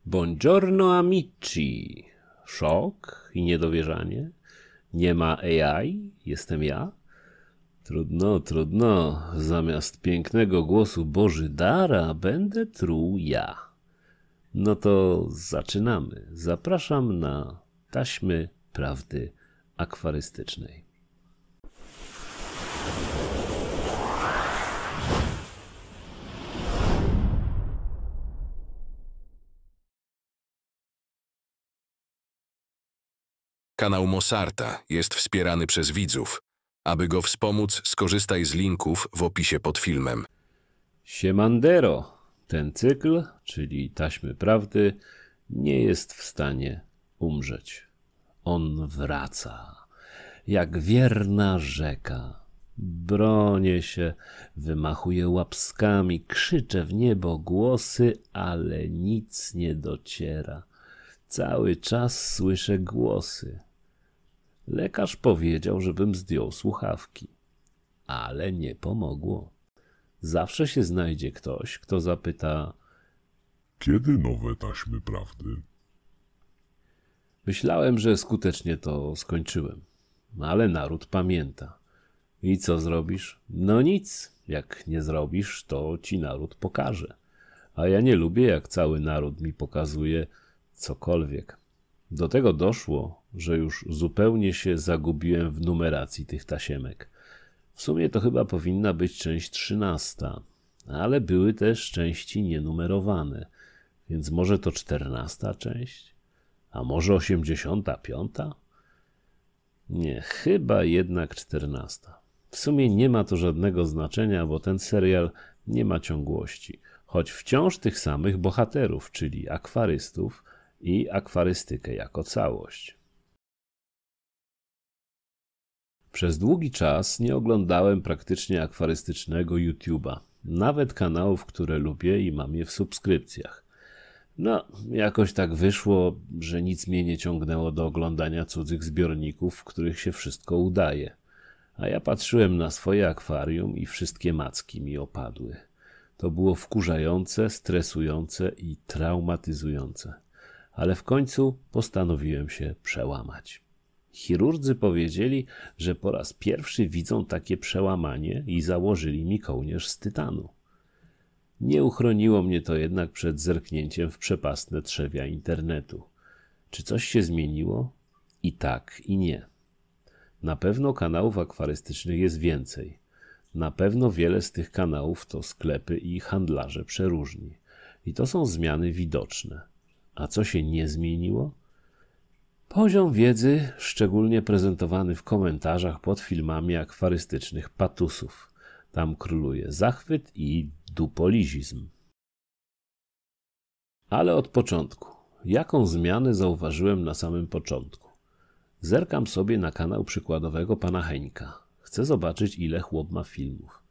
Buongiorno amici. Szok i niedowierzanie. Nie ma AI, jestem ja. Trudno. Zamiast pięknego głosu Bożydara będę truł ja. No to zaczynamy. Zapraszam na taśmy prawdy akwarystycznej. Kanał Mosarta jest wspierany przez widzów. Aby go wspomóc, skorzystaj z linków w opisie pod filmem. Siemandero. Ten cykl, czyli taśmy prawdy, nie jest w stanie umrzeć. On wraca, jak wierna rzeka. Bronię się, wymachuję łapskami, krzyczę w niebo głosy, ale nic nie dociera. Cały czas słyszę głosy. Lekarz powiedział, żebym zdjął słuchawki, ale nie pomogło. Zawsze się znajdzie ktoś, kto zapyta: kiedy nowe taśmy prawdy? Myślałem, że skutecznie to skończyłem, ale naród pamięta. I co zrobisz? No nic. Jak nie zrobisz, to ci naród pokaże. A ja nie lubię, jak cały naród mi pokazuje cokolwiek. Do tego doszło, że już zupełnie się zagubiłem w numeracji tych tasiemek. W sumie to chyba powinna być część 13, ale były też części nienumerowane, więc może to 14 część? A może 85? Nie, chyba jednak 14. W sumie nie ma to żadnego znaczenia, bo ten serial nie ma ciągłości, choć wciąż tych samych bohaterów, czyli akwarystów i akwarystykę jako całość. Przez długi czas nie oglądałem praktycznie akwarystycznego YouTube'a, nawet kanałów, które lubię i mam je w subskrypcjach. No, jakoś tak wyszło, że nic mnie nie ciągnęło do oglądania cudzych zbiorników, w których się wszystko udaje. A ja patrzyłem na swoje akwarium i wszystkie macki mi opadły. To było wkurzające, stresujące i traumatyzujące. Ale w końcu postanowiłem się przełamać. Chirurdzy powiedzieli, że po raz pierwszy widzą takie przełamanie i założyli mi kołnierz z tytanu. Nie uchroniło mnie to jednak przed zerknięciem w przepastne trzewia internetu. Czy coś się zmieniło? I tak, i nie. Na pewno kanałów akwarystycznych jest więcej. Na pewno wiele z tych kanałów to sklepy i handlarze przeróżni. I to są zmiany widoczne. A co się nie zmieniło? Poziom wiedzy, szczególnie prezentowany w komentarzach pod filmami akwarystycznych patusów. Tam króluje zachwyt i dupolizizm. Ale od początku. Jaką zmianę zauważyłem na samym początku? Zerkam sobie na kanał przykładowego pana Heńka. Chcę zobaczyć, ile chłop ma filmów.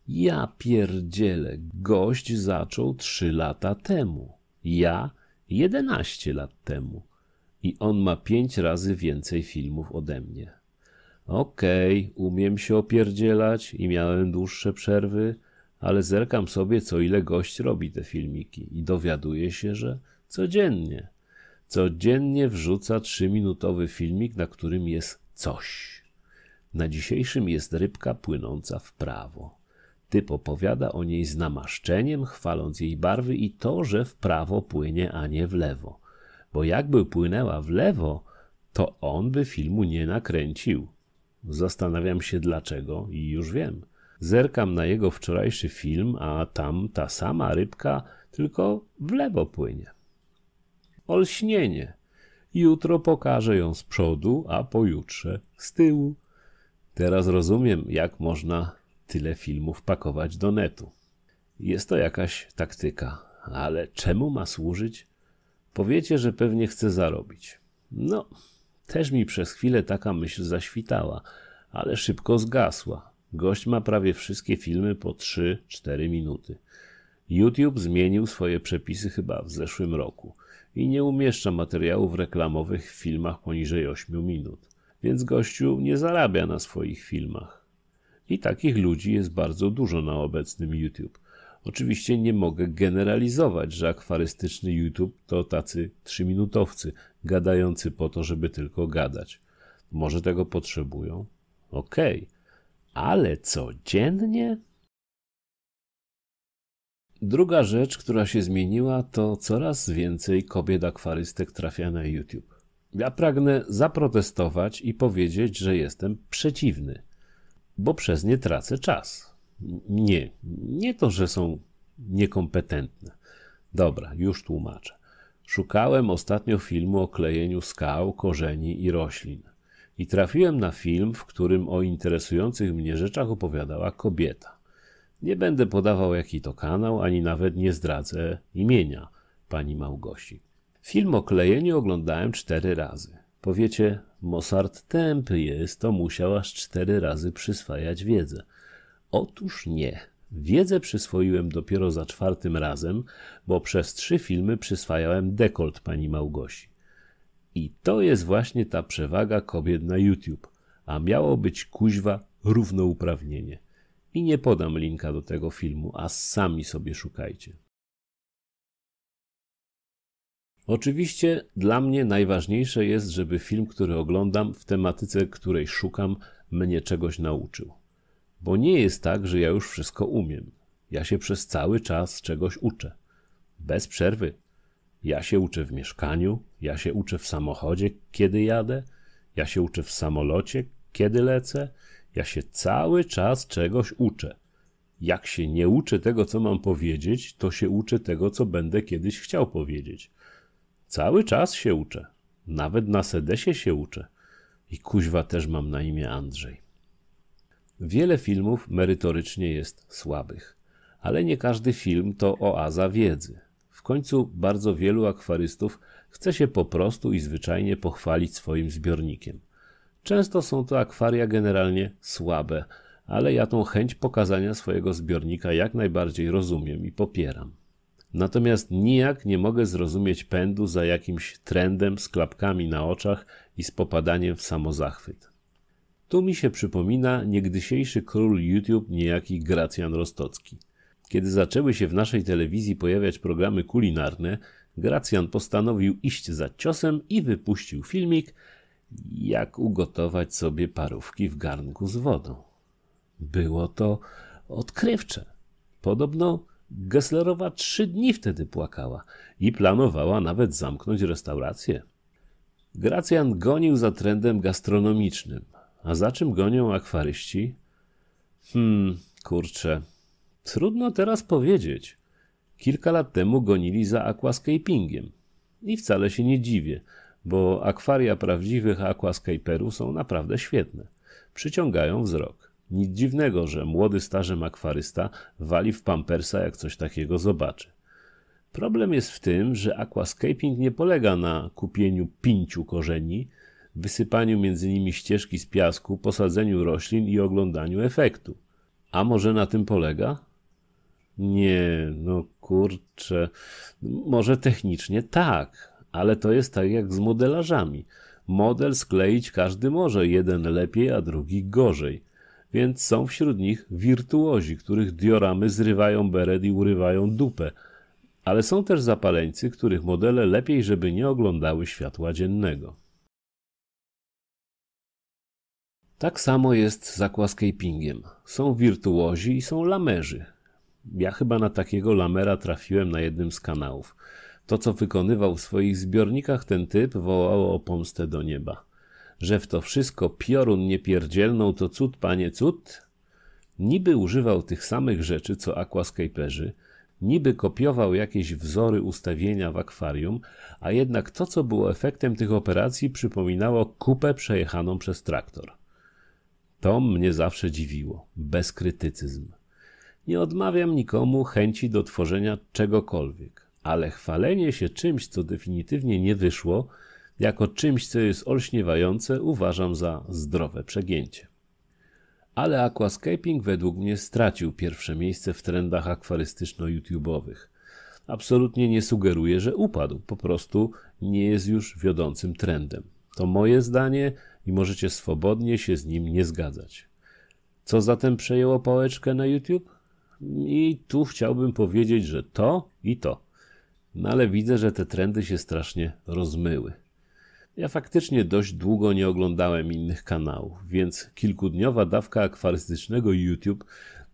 Ja pierdzielę, gość zaczął 3 lata temu. Ja 11 lat temu. I on ma 5 razy więcej filmów ode mnie. Okej, umiem się opierdzielać i miałem dłuższe przerwy, ale zerkam sobie, co ile gość robi te filmiki i dowiaduję się, że codziennie. Codziennie wrzuca 3-minutowy filmik, na którym jest coś. Na dzisiejszym jest rybka płynąca w prawo. Typ opowiada o niej z namaszczeniem, chwaląc jej barwy i to, że w prawo płynie, a nie w lewo. Bo jakby płynęła w lewo, to on by filmu nie nakręcił. Zastanawiam się dlaczego i już wiem. Zerkam na jego wczorajszy film, a tam ta sama rybka, tylko w lewo płynie. Olśnienie. Jutro pokażę ją z przodu, a pojutrze z tyłu. Teraz rozumiem, jak można tyle filmów pakować do netu. Jest to jakaś taktyka, ale czemu ma służyć? Powiecie, że pewnie chce zarobić. No, też mi przez chwilę taka myśl zaświtała, ale szybko zgasła. Gość ma prawie wszystkie filmy po 3-4 minuty. YouTube zmienił swoje przepisy chyba w zeszłym roku i nie umieszcza materiałów reklamowych w filmach poniżej 8 minut, więc gościu nie zarabia na swoich filmach. I takich ludzi jest bardzo dużo na obecnym YouTube. Oczywiście nie mogę generalizować, że akwarystyczny YouTube to tacy 3-minutowcy, gadający po to, żeby tylko gadać. Może tego potrzebują? Okej. Ale codziennie? Druga rzecz, która się zmieniła, to coraz więcej kobiet akwarystek trafia na YouTube. Ja pragnę zaprotestować i powiedzieć, że jestem przeciwny, bo przez nie tracę czas. Nie to, że są niekompetentne. Dobra, już tłumaczę. Szukałem ostatnio filmu o klejeniu skał, korzeni i roślin. I trafiłem na film, w którym o interesujących mnie rzeczach opowiadała kobieta. Nie będę podawał, jaki to kanał, ani nawet nie zdradzę imienia pani Małgosi. Film o klejeniu oglądałem 4 razy. Powiecie, Mosart tępy jest, to musiał aż 4 razy przyswajać wiedzę. Otóż nie. Wiedzę przyswoiłem dopiero za 4. razem, bo przez 3 filmy przyswajałem dekolt pani Małgosi. I to jest właśnie ta przewaga kobiet na YouTube, a miało być kuźwa równouprawnienie. I nie podam linka do tego filmu, a sami sobie szukajcie. Oczywiście dla mnie najważniejsze jest, żeby film, który oglądam, w tematyce, której szukam, mnie czegoś nauczył. Bo nie jest tak, że ja już wszystko umiem. Ja się przez cały czas czegoś uczę. Bez przerwy. Ja się uczę w mieszkaniu, ja się uczę w samochodzie, kiedy jadę, ja się uczę w samolocie, kiedy lecę, ja się cały czas czegoś uczę. Jak się nie uczę tego, co mam powiedzieć, to się uczę tego, co będę kiedyś chciał powiedzieć. Cały czas się uczę. Nawet na sedesie się uczę. I kuźwa też mam na imię Andrzej. Wiele filmów merytorycznie jest słabych, ale nie każdy film to oaza wiedzy. W końcu bardzo wielu akwarystów chce się po prostu i zwyczajnie pochwalić swoim zbiornikiem. Często są to akwaria generalnie słabe, ale ja tą chęć pokazania swojego zbiornika jak najbardziej rozumiem i popieram. Natomiast nijak nie mogę zrozumieć pędu za jakimś trendem z klapkami na oczach i z popadaniem w samozachwyt. Tu mi się przypomina niegdysiejszy król YouTube, niejaki Gracjan Rostocki. Kiedy zaczęły się w naszej telewizji pojawiać programy kulinarne, Gracjan postanowił iść za ciosem i wypuścił filmik, jak ugotować sobie parówki w garnku z wodą. Było to odkrywcze. Podobno Gesslerowa 3 dni wtedy płakała i planowała nawet zamknąć restaurację. Gracjan gonił za trendem gastronomicznym. A za czym gonią akwaryści? Kurczę, trudno teraz powiedzieć. Kilka lat temu gonili za aquascapingiem. I wcale się nie dziwię, bo akwaria prawdziwych aquascaperów są naprawdę świetne. Przyciągają wzrok. Nic dziwnego, że młody starzem akwarysta wali w pampersa, jak coś takiego zobaczy. Problem jest w tym, że aquascaping nie polega na kupieniu 5 korzeni, wysypaniu między nimi ścieżki z piasku, posadzeniu roślin i oglądaniu efektu. A może na tym polega? Nie, no kurczę, może technicznie tak, ale to jest tak jak z modelarzami. Model skleić każdy może, jeden lepiej, a drugi gorzej. Więc są wśród nich wirtuozi, których dioramy zrywają beret i urywają dupę. Ale są też zapaleńcy, których modele lepiej, żeby nie oglądały światła dziennego. Tak samo jest z aquascapingiem. Są wirtuozi i są lamerzy. Ja chyba na takiego lamera trafiłem na jednym z kanałów. To, co wykonywał w swoich zbiornikach ten typ, wołało o pomstę do nieba. Że w to wszystko piorun nie pierdzielną, to cud, panie, cud. Niby używał tych samych rzeczy, co aquascaperzy, niby kopiował jakieś wzory ustawienia w akwarium, a jednak to, co było efektem tych operacji, przypominało kupę przejechaną przez traktor. To mnie zawsze dziwiło. Bezkrytycyzm. Nie odmawiam nikomu chęci do tworzenia czegokolwiek, ale chwalenie się czymś, co definitywnie nie wyszło, jako czymś, co jest olśniewające, uważam za zdrowe przegięcie. Ale aquascaping według mnie stracił pierwsze miejsce w trendach akwarystyczno-YouTube'owych. Absolutnie nie sugeruję, że upadł, po prostu nie jest już wiodącym trendem. To moje zdanie i możecie swobodnie się z nim nie zgadzać. Co zatem przejęło pałeczkę na YouTube? I tu chciałbym powiedzieć, że to i to. No ale widzę, że te trendy się strasznie rozmyły. Ja faktycznie dość długo nie oglądałem innych kanałów, więc kilkudniowa dawka akwarystycznego YouTube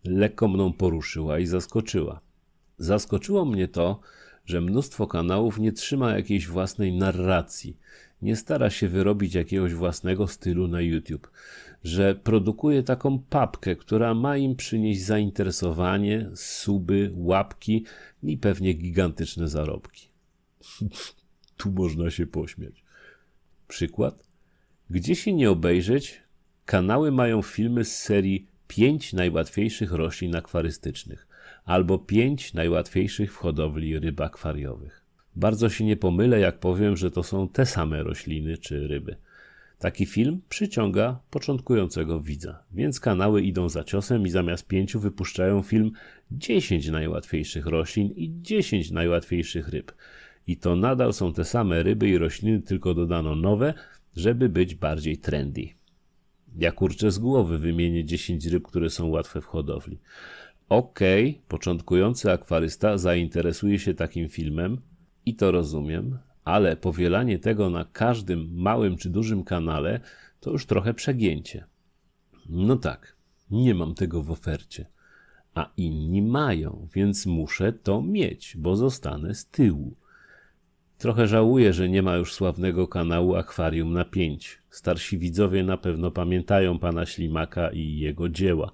lekko mną poruszyła i zaskoczyła. Zaskoczyło mnie to, że mnóstwo kanałów nie trzyma jakiejś własnej narracji, nie stara się wyrobić jakiegoś własnego stylu na YouTube, że produkuje taką papkę, która ma im przynieść zainteresowanie, suby, łapki i pewnie gigantyczne zarobki. Tu można się pośmiać. Przykład? Gdzie się nie obejrzeć, kanały mają filmy z serii 5 najłatwiejszych roślin akwarystycznych albo 5 najłatwiejszych w hodowli ryb akwariowych. Bardzo się nie pomylę, jak powiem, że to są te same rośliny czy ryby. Taki film przyciąga początkującego widza, więc kanały idą za ciosem i zamiast 5 wypuszczają film 10 najłatwiejszych roślin i 10 najłatwiejszych ryb. I to nadal są te same ryby i rośliny, tylko dodano nowe, żeby być bardziej trendy. Ja kurczę z głowy wymienię 10 ryb, które są łatwe w hodowli. Okej, początkujący akwarysta zainteresuje się takim filmem i to rozumiem, ale powielanie tego na każdym małym czy dużym kanale to już trochę przegięcie. No tak, nie mam tego w ofercie, a inni mają, więc muszę to mieć, bo zostanę z tyłu. Trochę żałuję, że nie ma już sławnego kanału Akwarium na 5. Starsi widzowie na pewno pamiętają pana Ślimaka i jego dzieła.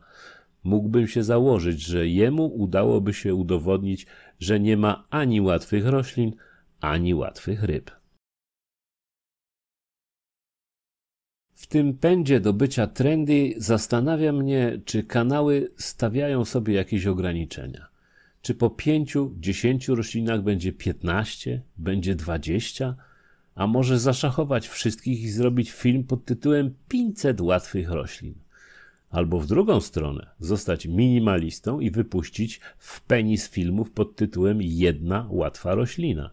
Mógłbym się założyć, że jemu udałoby się udowodnić, że nie ma ani łatwych roślin, ani łatwych ryb. W tym pędzie do bycia trendy zastanawia mnie, czy kanały stawiają sobie jakieś ograniczenia. Czy po 5-10 roślinach będzie 15, będzie 20, a może zaszachować wszystkich i zrobić film pod tytułem 500 łatwych roślin. Albo w drugą stronę, zostać minimalistą i wypuścić w penis filmów pod tytułem 1 łatwa roślina.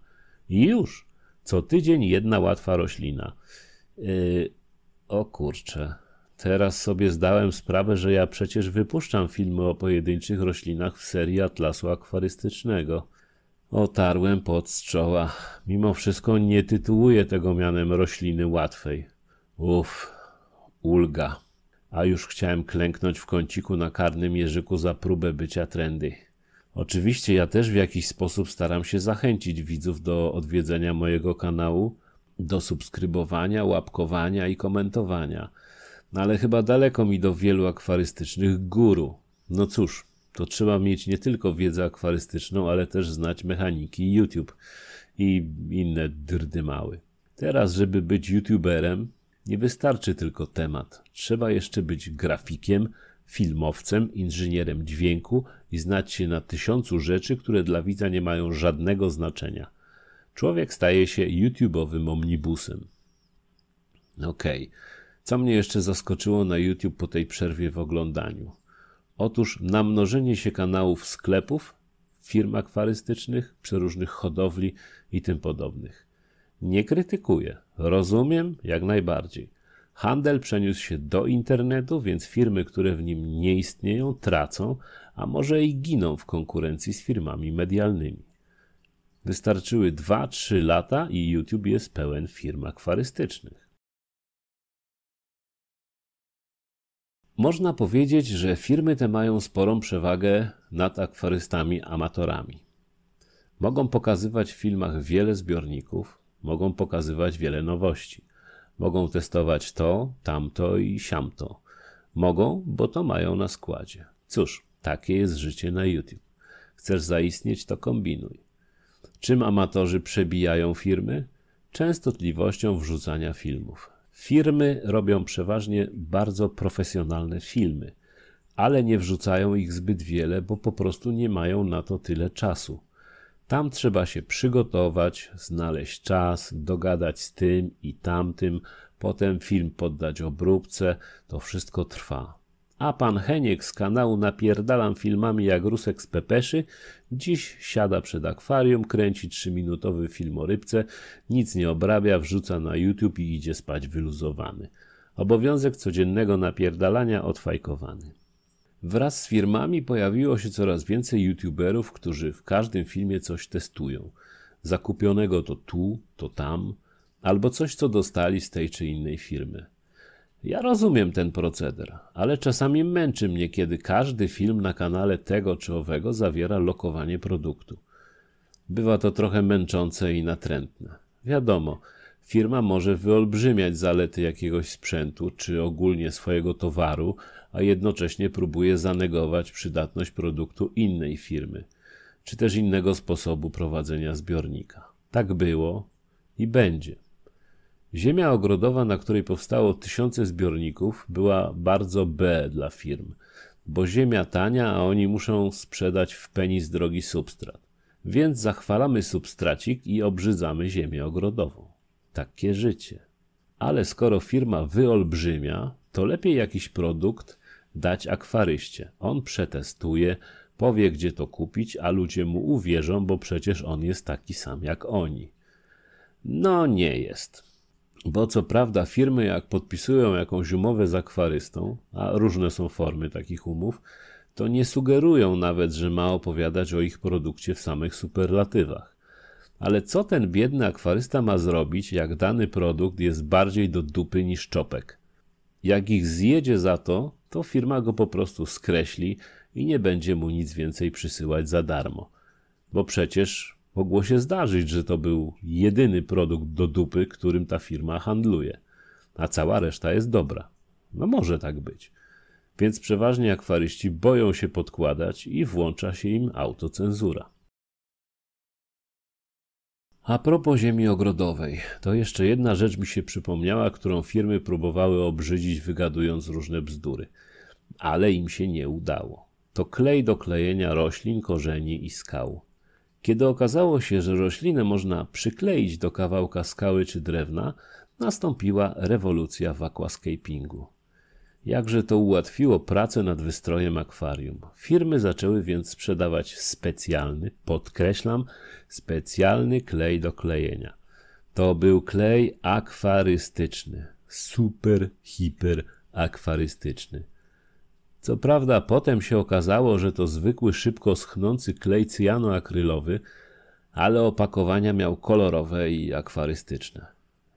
I już, co tydzień 1 łatwa roślina. O kurczę, teraz sobie zdałem sprawę, że ja przecież wypuszczam filmy o pojedynczych roślinach w serii Atlasu Akwarystycznego. Otarłem pot z czoła. Mimo wszystko nie tytułuję tego mianem rośliny łatwej. Ulga. A już chciałem klęknąć w kąciku na karnym jeżyku za próbę bycia trendy. Oczywiście ja też w jakiś sposób staram się zachęcić widzów do odwiedzenia mojego kanału, do subskrybowania, łapkowania i komentowania. No ale chyba daleko mi do wielu akwarystycznych guru. No cóż, to trzeba mieć nie tylko wiedzę akwarystyczną, ale też znać mechaniki YouTube i inne drdymały. Teraz, żeby być youtuberem, nie wystarczy tylko temat. Trzeba jeszcze być grafikiem, filmowcem, inżynierem dźwięku i znać się na 1000 rzeczy, które dla widza nie mają żadnego znaczenia. Człowiek staje się YouTube'owym omnibusem. Okej. Co mnie jeszcze zaskoczyło na YouTube po tej przerwie w oglądaniu? Otóż namnożenie się kanałów sklepów, firm akwarystycznych, przeróżnych hodowli i tym podobnych. Nie krytykuję, rozumiem jak najbardziej. Handel przeniósł się do internetu, więc firmy, które w nim nie istnieją, tracą, a może i giną w konkurencji z firmami medialnymi. Wystarczyły 2-3 lata i YouTube jest pełen firm akwarystycznych. Można powiedzieć, że firmy te mają sporą przewagę nad akwarystami amatorami. Mogą pokazywać w filmach wiele zbiorników, mogą pokazywać wiele nowości. Mogą testować to, tamto i siamto. Mogą, bo to mają na składzie. Cóż, takie jest życie na YouTube. Chcesz zaistnieć, to kombinuj. Czym amatorzy przebijają firmy? Częstotliwością wrzucania filmów. Firmy robią przeważnie bardzo profesjonalne filmy, ale nie wrzucają ich zbyt wiele, bo po prostu nie mają na to tyle czasu. Tam trzeba się przygotować, znaleźć czas, dogadać z tym i tamtym, potem film poddać obróbce, to wszystko trwa. A pan Heniek z kanału Napierdalam filmami jak Rusek z Pepeszy dziś siada przed akwarium, kręci 3-minutowy film o rybce, nic nie obrabia, wrzuca na YouTube i idzie spać wyluzowany. Obowiązek codziennego napierdalania odfajkowany. Wraz z firmami pojawiło się coraz więcej youtuberów, którzy w każdym filmie coś testują. Zakupionego to tu, to tam, albo coś, co dostali z tej czy innej firmy. Ja rozumiem ten proceder, ale czasami męczy mnie, kiedy każdy film na kanale tego czy owego zawiera lokowanie produktu. Bywa to trochę męczące i natrętne. Wiadomo, firma może wyolbrzymiać zalety jakiegoś sprzętu czy ogólnie swojego towaru, a jednocześnie próbuje zanegować przydatność produktu innej firmy, czy też innego sposobu prowadzenia zbiornika. Tak było i będzie. Ziemia ogrodowa, na której powstało 1000 zbiorników, była bardzo B dla firm, bo ziemia tania, a oni muszą sprzedać w penis drogi substrat. Więc zachwalamy substracik i obrzydzamy ziemię ogrodową. Takie życie. Ale skoro firma wyolbrzymia, to lepiej jakiś produkt dać akwaryście. On przetestuje, powie gdzie to kupić, a ludzie mu uwierzą, bo przecież on jest taki sam jak oni. No nie jest. Bo co prawda firmy jak podpisują jakąś umowę z akwarystą, a różne są formy takich umów, to nie sugerują nawet, że ma opowiadać o ich produkcie w samych superlatywach. Ale co ten biedny akwarysta ma zrobić, jak dany produkt jest bardziej do dupy niż czopek? Jak ich zjedzie za to, to firma go po prostu skreśli i nie będzie mu nic więcej przysyłać za darmo. Bo przecież mogło się zdarzyć, że to był jedyny produkt do dupy, którym ta firma handluje, a cała reszta jest dobra. No może tak być. Więc przeważnie akwaryści boją się podkładać i włącza się im autocenzura. A propos ziemi ogrodowej, to jeszcze jedna rzecz mi się przypomniała, którą firmy próbowały obrzydzić, wygadując różne bzdury. Ale im się nie udało. To klej do klejenia roślin, korzeni i skał. Kiedy okazało się, że roślinę można przykleić do kawałka skały czy drewna, nastąpiła rewolucja w aquascapingu. Jakże to ułatwiło pracę nad wystrojem akwarium. Firmy zaczęły więc sprzedawać specjalny, podkreślam, specjalny klej do klejenia. To był klej akwarystyczny. Super, hiper akwarystyczny. Co prawda potem się okazało, że to zwykły, szybko schnący klej cyjanoakrylowy, ale opakowania miał kolorowe i akwarystyczne.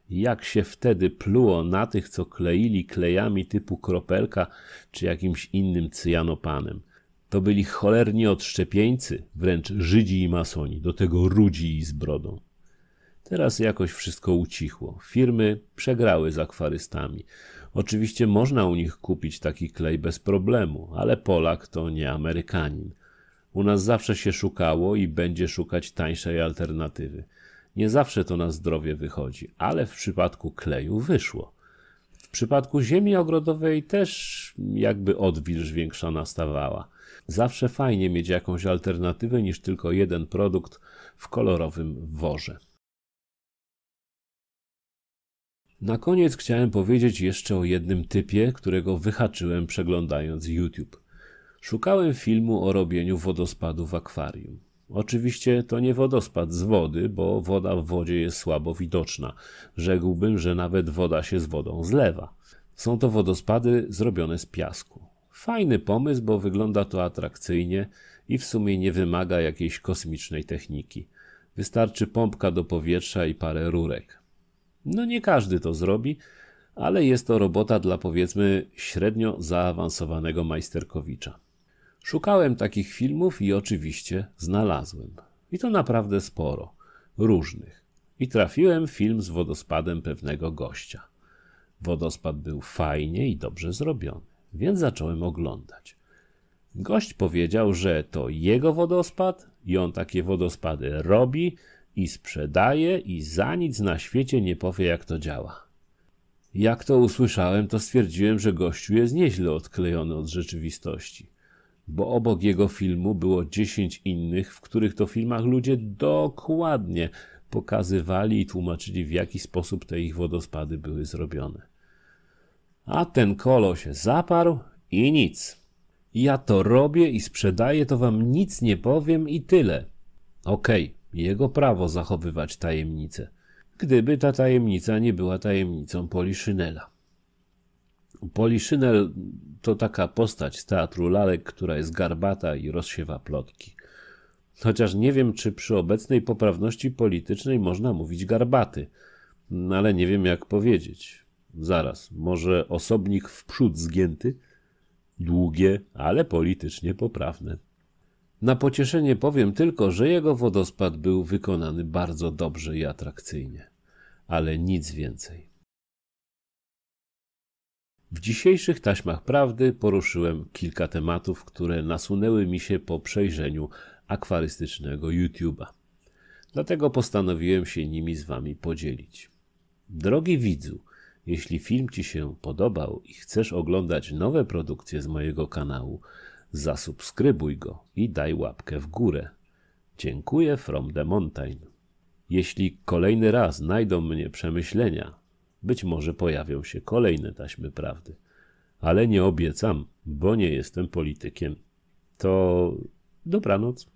Jak się wtedy pluło na tych, co kleili klejami typu kropelka czy jakimś innym cyjanopanem. To byli cholerni odszczepieńcy, wręcz Żydzi i masoni, do tego rudzi i z brodą. Teraz jakoś wszystko ucichło. Firmy przegrały z akwarystami. Oczywiście można u nich kupić taki klej bez problemu, ale Polak to nie Amerykanin. U nas zawsze się szukało i będzie szukać tańszej alternatywy. Nie zawsze to na zdrowie wychodzi, ale w przypadku kleju wyszło. W przypadku ziemi ogrodowej też jakby odwilż większa nastawała. Zawsze fajnie mieć jakąś alternatywę niż tylko jeden produkt w kolorowym worze. Na koniec chciałem powiedzieć jeszcze o jednym typie, którego wyhaczyłem przeglądając YouTube. Szukałem filmu o robieniu wodospadu w akwarium. Oczywiście to nie wodospad z wody, bo woda w wodzie jest słabo widoczna. Rzekłbym, że nawet woda się z wodą zlewa. Są to wodospady zrobione z piasku. Fajny pomysł, bo wygląda to atrakcyjnie i w sumie nie wymaga jakiejś kosmicznej techniki. Wystarczy pompka do powietrza i parę rurek. No nie każdy to zrobi, ale jest to robota dla powiedzmy średnio zaawansowanego majsterkowicza. Szukałem takich filmów i oczywiście znalazłem. I to naprawdę sporo. Różnych. I trafiłem w film z wodospadem pewnego gościa. Wodospad był fajnie i dobrze zrobiony, więc zacząłem oglądać. Gość powiedział, że to jego wodospad i on takie wodospady robi i sprzedaje i za nic na świecie nie powie, jak to działa. Jak to usłyszałem, to stwierdziłem, że gościu jest nieźle odklejony od rzeczywistości. Bo obok jego filmu było 10 innych, w których to filmach ludzie dokładnie pokazywali i tłumaczyli, w jaki sposób te ich wodospady były zrobione. A ten kolo się zaparł i nic. Ja to robię i sprzedaję, to wam nic nie powiem i tyle. Okej, jego prawo zachowywać tajemnicę. Gdyby ta tajemnica nie była tajemnicą Poliszynela. Poliszynel to taka postać z teatru lalek, która jest garbata i rozsiewa plotki. Chociaż nie wiem, czy przy obecnej poprawności politycznej można mówić garbaty, ale nie wiem, jak powiedzieć. Zaraz, może osobnik w przód zgięty? Długie, ale politycznie poprawne. Na pocieszenie powiem tylko, że jego wodospad był wykonany bardzo dobrze i atrakcyjnie, ale nic więcej. W dzisiejszych taśmach prawdy poruszyłem kilka tematów, które nasunęły mi się po przejrzeniu akwarystycznego YouTube'a. Dlatego postanowiłem się nimi z wami podzielić. Drogi widzu, jeśli film ci się podobał i chcesz oglądać nowe produkcje z mojego kanału, zasubskrybuj go i daj łapkę w górę. Dziękuję from the mountain. Jeśli kolejny raz znajdą mnie przemyślenia, być może pojawią się kolejne taśmy prawdy. Ale nie obiecam, bo nie jestem politykiem. To dobranoc.